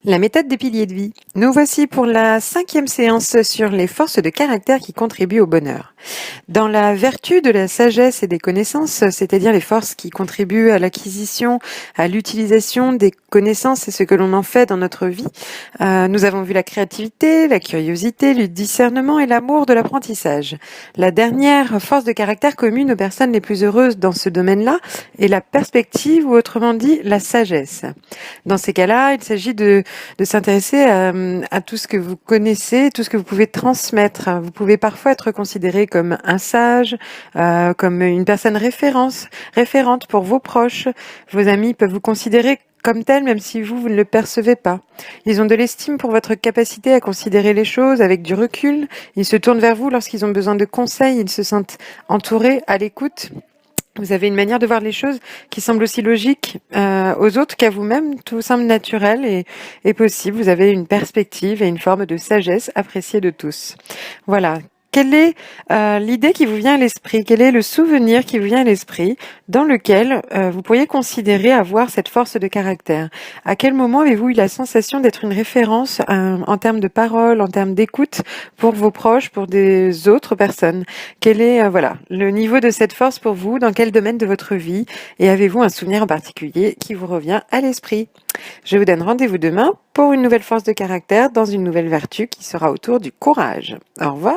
La méthode des piliers de vie. Nous voici pour la 5e séance sur les forces de caractère qui contribuent au bonheur. Dans la vertu de la sagesse et des connaissances, c'est-à-dire les forces qui contribuent à l'acquisition, à l'utilisation des connaissances et ce que l'on en fait dans notre vie, nous avons vu la créativité, la curiosité, le discernement et l'amour de l'apprentissage. La dernière force de caractère commune aux personnes les plus heureuses dans ce domaine-là est la perspective, ou autrement dit la sagesse. Dans ces cas-là, il s'agit de s'intéresser à tout ce que vous connaissez, tout ce que vous pouvez transmettre. Vous pouvez parfois être considéré comme un sage, comme une personne référente pour vos proches. Vos amis peuvent vous considérer comme tel, même si vous ne le percevez pas. Ils ont de l'estime pour votre capacité à considérer les choses avec du recul. Ils se tournent vers vous lorsqu'ils ont besoin de conseils. Ils se sentent entourés, à l'écoute. Vous avez une manière de voir les choses qui semble aussi logique aux autres qu'à vous-même. Tout semble naturel et possible. Vous avez une perspective et une forme de sagesse appréciée de tous. Voilà. Quelle est l'idée qui vous vient à l'esprit? Quel est le souvenir qui vous vient à l'esprit dans lequel vous pourriez considérer avoir cette force de caractère? À quel moment avez-vous eu la sensation d'être une référence en termes de parole, en termes d'écoute pour vos proches, pour des autres personnes? Quel est le niveau de cette force pour vous? Dans quel domaine de votre vie? Et avez-vous un souvenir en particulier qui vous revient à l'esprit? Je vous donne rendez-vous demain pour une nouvelle force de caractère dans une nouvelle vertu qui sera autour du courage. Au revoir.